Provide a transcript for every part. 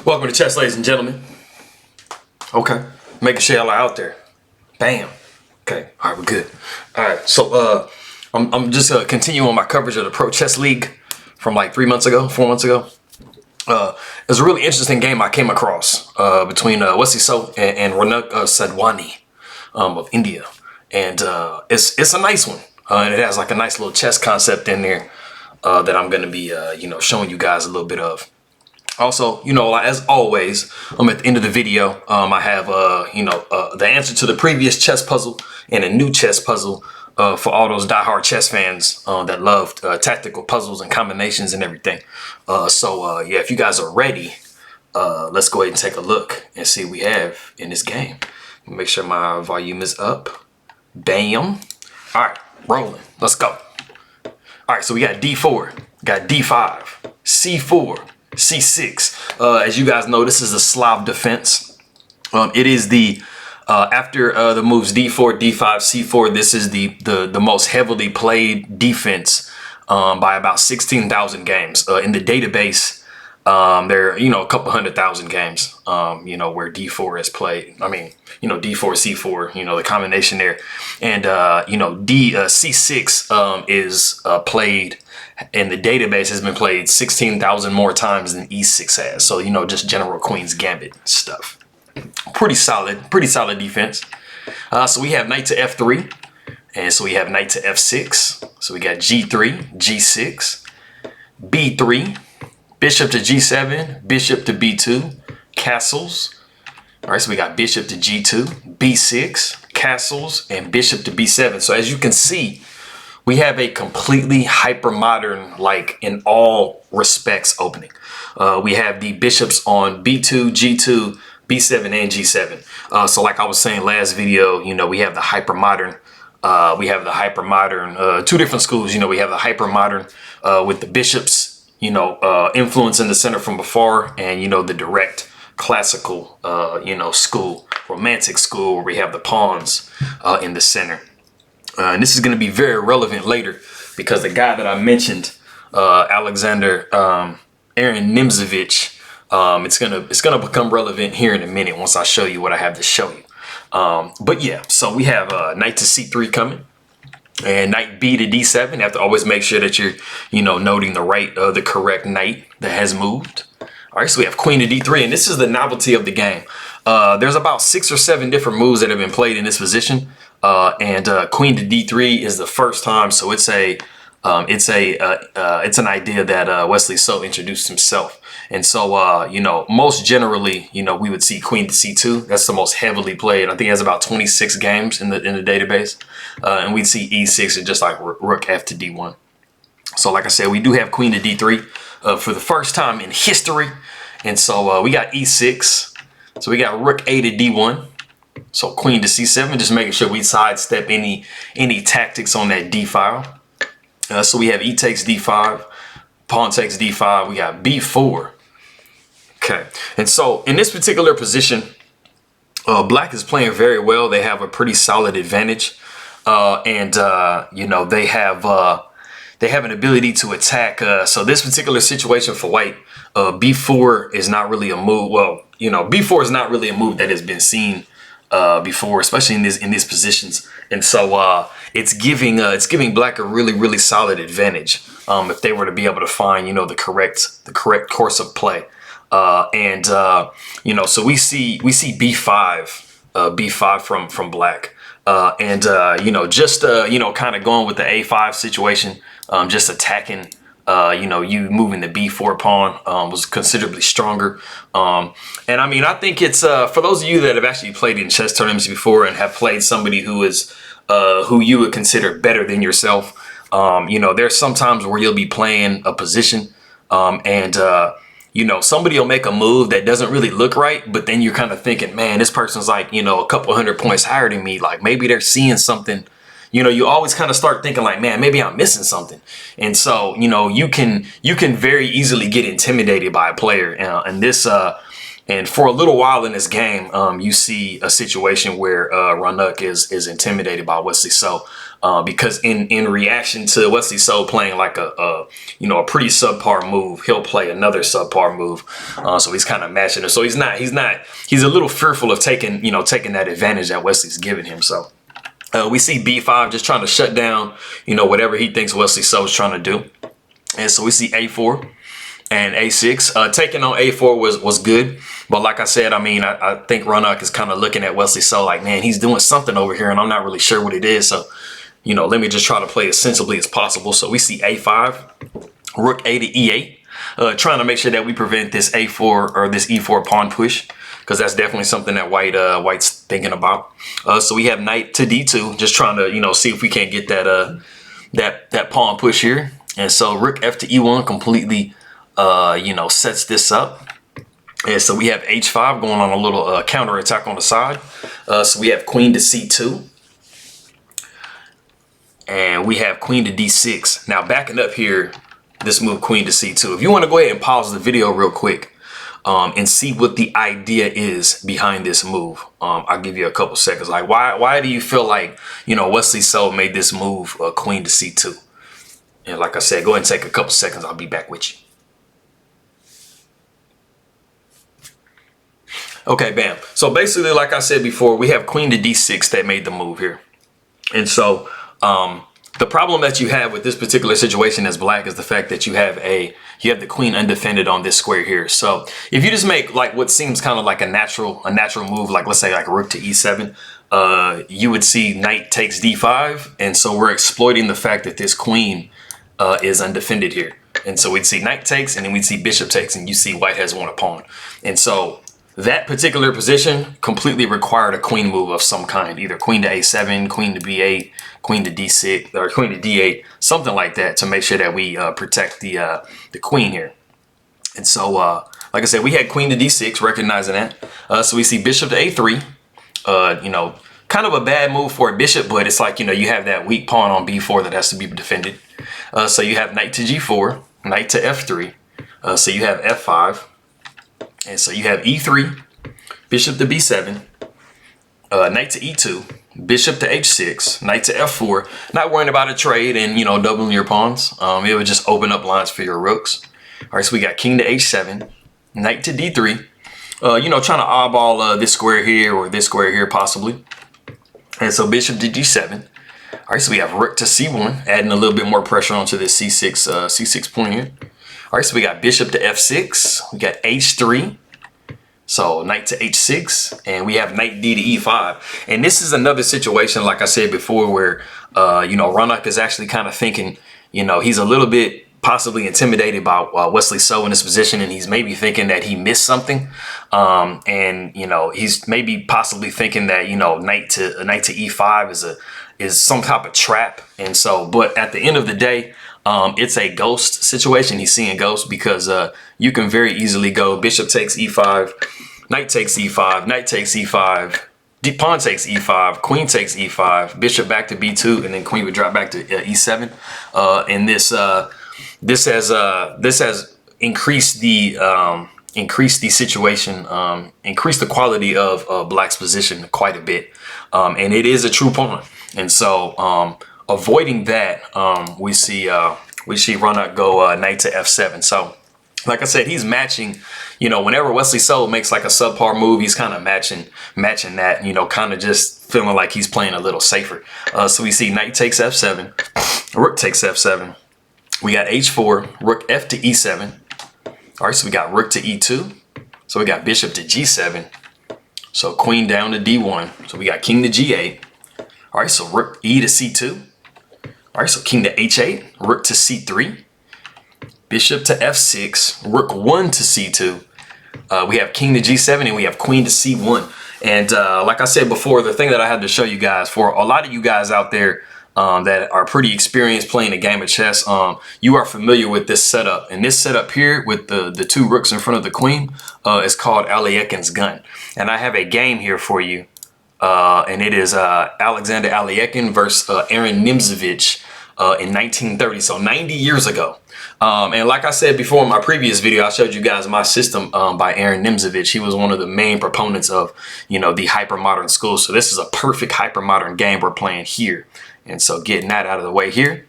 Welcome to chess, ladies and gentlemen. Okay, making sure y'all are out there. Bam. Okay, all right, we're good. All right, so I'm just continuing my coverage of the Pro Chess League from like 4 months ago. It was a really interesting game I came across between Wesley and Raunak Sadhwani of India, and it's a nice one, and it has like a nice little chess concept in there that I'm going to be showing you guys a little bit of. Also, as always, at the end of the video, I have, the answer to the previous chess puzzle and a new chess puzzle for all those diehard chess fans that loved tactical puzzles and combinations and everything. Yeah, if you guys are ready, let's go ahead and take a look and see what we have in this game. Make sure my volume is up. Bam. All right, rolling. Let's go. All right, so we got D4, got D5, C4, C6. As you guys know, this is a Slav defense. It is the after the moves D4, D5, C4. This is the most heavily played defense by about 16,000 games in the database. There are a couple 100,000 games where D4 is played. I mean, D4, C4, the combination there, and C6 is played. And the database has been played 16,000 more times than E6 has. So, just general Queen's Gambit stuff. Pretty solid defense. So we have knight to F3. And so we have knight to F6. So we got G3, G6, B3, bishop to G7, bishop to B2, castles. All right, so we got bishop to G2, B6, castles, and bishop to B7. So as you can see, we have a completely hyper-modern, like in all respects, opening. We have the bishops on B2, G2, B7, and G7. So like I was saying last video, we have the hyper-modern. Two different schools. We have the hyper-modern with the bishops, influencing the center from afar, and, the direct classical, school, romantic school, where we have the pawns in the center. And this is going to be very relevant later because the guy that I mentioned, Alexander Aaron Nimzovich, it's gonna become relevant here in a minute once I show you what I have to show you. But yeah, so we have knight to C3 coming, and knight B to D7. You have to always make sure that you're noting the correct knight that has moved. All right, so we have queen to D3, and this is the novelty of the game. There's about 6 or 7 different moves that have been played in this position. And queen to D3 is the first time, so it's an idea that Wesley So introduced himself. And so most generally, we would see queen to C2. That's the most heavily played. I think it has about 26 games in the database. And we'd see E6 and just like rook F to D1. So like I said, we do have queen to D3 for the first time in history. And so we got E6. So we got rook A to D1. So queen to C7, just making sure we sidestep any tactics on that D file. So we have E takes D5, pawn takes D5. We got B4. Okay, and so in this particular position, Black is playing very well. They have a pretty solid advantage, and they have an ability to attack. So this particular situation for White, B4 is not really a move. Well, B4 is not really a move that has been seen before, especially in these positions, and so it's giving Black a really solid advantage if they were to be able to find the correct course of play, so we see B5 from Black, and kind of going with the A5 situation, just attacking. You moving the B4 pawn was considerably stronger. And I mean, I think it's for those of you that have actually played in chess tournaments before and have played somebody who is who you would consider better than yourself. There's sometimes where you'll be playing a position and somebody will make a move that doesn't really look right, but then you're kind of thinking, man, this person's like, a couple 100 points higher than me. Like maybe they're seeing something. You always kind of start thinking like, man, maybe I'm missing something. And so, you can very easily get intimidated by a player. And this, And for a little while in this game, you see a situation where Raunak is intimidated by Wesley So, because in reaction to Wesley So playing like a pretty subpar move, he'll play another subpar move. So he's kind of matching it. So he's a little fearful of taking that advantage that Wesley's giving him. So we see B5 just trying to shut down whatever he thinks Wesley So is trying to do. And so we see A4 and A6. Taking on A4 was good. But like I said, I mean, I think Raunak is kind of looking at Wesley So like, man, he's doing something over here and I'm not really sure what it is. So, let me just try to play as sensibly as possible. So we see A5, Rook A to E8, trying to make sure that we prevent this A4 or this E4 pawn push, because that's definitely something that White's thinking about. So we have Knight to D2, just trying to, see if we can't get that pawn push here. And so Rook F to E1 completely, sets this up. And so we have H5 going on a little counter attack on the side. So we have Queen to C2. And we have Queen to D6. Now backing up here, this move Queen to C2. If you want to go ahead and pause the video real quick and see what the idea is behind this move, I'll give you a couple seconds. Like why do you feel like, Wesley So made this move Queen to C2? And like I said, go ahead and take a couple seconds. I'll be back with you. Okay, bam. So basically, like I said before, we have Queen to D6 that made the move here. And so the problem that you have with this particular situation as black is the fact that you have the queen undefended on this square here. So if you just make like what seems kind of like a natural move, like let's say like Rook to E7, you would see Knight takes D5. And so we're exploiting the fact that this queen is undefended here. And so we'd see Knight takes, and then we'd see Bishop takes, and you see White has won a pawn. And so that particular position completely required a queen move of some kind, either Queen to A7, Queen to B8, Queen to D6, or Queen to D8, something like that, to make sure that we protect the queen here. And so, like I said, we had Queen to D6, recognizing that. So we see Bishop to A3. Kind of a bad move for a bishop, but it's like, you have that weak pawn on B4 that has to be defended. So you have Knight to G4, Knight to F3. So you have F5. And so you have E3, Bishop to B7, Knight to E2, Bishop to H6, Knight to F4. Not worrying about a trade and, doubling your pawns. It would just open up lines for your rooks. All right, so we got King to H7, Knight to D3. Trying to oddball this square here or this square here possibly. And so Bishop to G7. All right, so we have Rook to C1, adding a little bit more pressure onto this C6 point here. All right, so we got Bishop to F6. We got H3. So Knight to H6, and we have Knight D to E5. And this is another situation, like I said before, where, Raunak is actually kind of thinking, he's a little bit possibly intimidated by Wesley So in this position, and he's maybe thinking that he missed something. He's maybe possibly thinking that, Knight to E5 is some type of trap. And so, but at the end of the day, it's a ghost situation. He's seeing ghosts because you can very easily go Bishop takes E5, Knight takes E5, Knight takes E5, pawn takes E5, Queen takes E5, Bishop back to B2, and then Queen would drop back to E7. And this has increased the situation, increased the quality of Black's position quite a bit, and it is a true pawn. And so avoiding that, we see Raunak go Knight to F7. So, like I said, he's matching. Whenever Wesley So makes like a subpar move, he's kind of matching that. Kind of just feeling like he's playing a little safer. So we see Knight takes F7, Rook takes F7. We got H4, Rook F to E7. All right, so we got Rook to E2. So we got Bishop to G7. So Queen down to D1. So we got King to G8. All right, so Rook E to C2. All right, so King to H8, Rook to C3, Bishop to F6, Rook 1 to C2. We have King to G7, and we have Queen to C1. And like I said before, the thing that I had to show you guys, for a lot of you guys out there that are pretty experienced playing a game of chess, you are familiar with this setup. And this setup here with the two rooks in front of the queen is called Alekhine's gun. And I have a game here for you. And it is Alexander Alekhine versus Aaron Nimzovich in 1930, so 90 years ago. And like I said before in my previous video, I showed you guys my system by Aaron Nimzovich. He was one of the main proponents of, you know, the hyper-modern school. So this is a perfect hyper-modern game we're playing here. And so getting that out of the way here.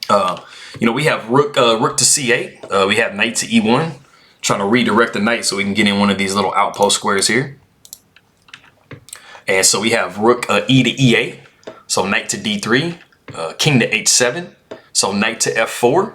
You know, we have rook to c8. We have knight to e1. Trying to redirect the knight so we can get in one of these little outpost squares here. And so we have rook e to e8. So knight to d3. King to h7. So knight to f4.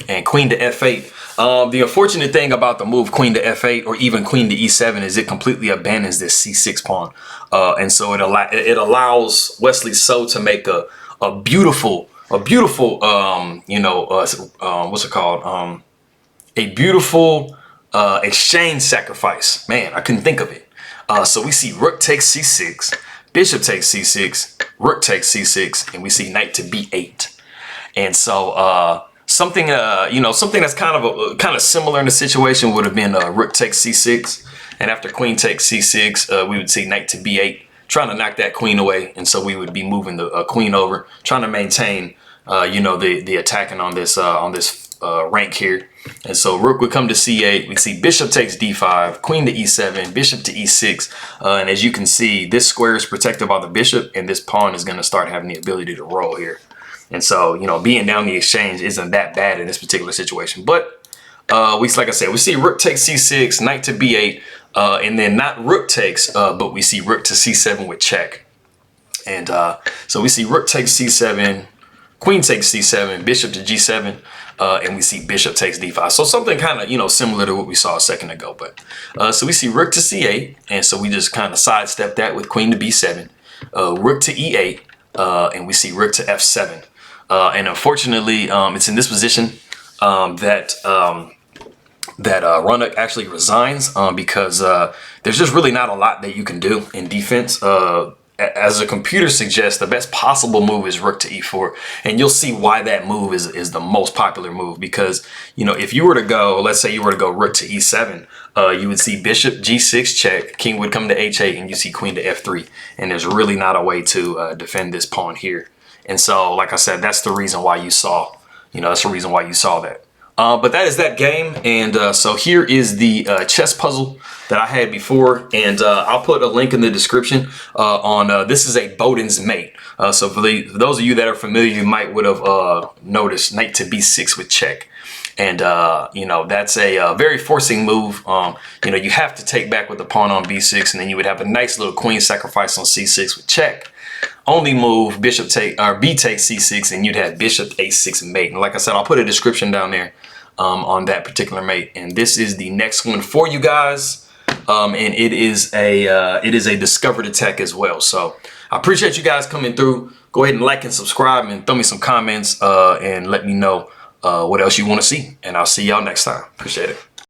And queen to f8. The unfortunate thing about the move queen to f8 or even queen to e7 is it completely abandons this c6 pawn. And so it allows Wesley So to make a beautiful, you know, what's it called? A beautiful exchange sacrifice. Man, I couldn't think of it. So we see rook takes c6, bishop takes c6, rook takes c6, and we see knight to b8. And so something, you know, something that's kind of similar in the situation would have been rook takes c6, and after queen takes c6, we would see knight to b8, trying to knock that queen away. And so we would be moving the queen over, trying to maintain, you know, the attacking on this rank here. And so rook would come to c8. We see bishop takes d5, queen to e7, bishop to e6. And as you can see, this square is protected by the bishop, and this pawn is going to start having the ability to roll here. And so, you know, being down the exchange isn't that bad in this particular situation. But like I said, we see rook takes c6, knight to b8, and then not rook takes, but we see rook to c7 with check. And so we see rook takes c7, queen takes c7, bishop to g7, and we see bishop takes d5. So something kind of, you know, similar to what we saw a second ago. But so we see rook to c8, and so we just kind of sidestep that with queen to b7, rook to e8, and we see rook to f7. And unfortunately, it's in this position that Raunak actually resigns because there's just really not a lot that you can do in defense. As the computer suggests, the best possible move is rook to e4, and you'll see why that move is the most popular move. Because, you know, if you were to go, let's say you were to go rook to e7, you would see bishop g6 check, king would come to h8, and you see queen to f3, and there's really not a way to defend this pawn here. And so, like I said, that's the reason why you saw, you know, that's the reason why you saw that. But that is that game. And so here is the chess puzzle that I had before. And I'll put a link in the description on this is a Bowden's mate. So for those of you that are familiar, you might would have noticed knight to b6 with check. And, you know, that's a very forcing move. You know, you have to take back with the pawn on b6, and then you would have a nice little queen sacrifice on c6 with check. Only move b takes c6, and you'd have bishop a6 mate. And like I said, I'll put a description down there on that particular mate. And this is the next one for you guys. And it is a discovered attack as well. So I appreciate you guys coming through. Go ahead and like and subscribe and throw me some comments and let me know what else you want to see. And I'll see y'all next time. Appreciate it.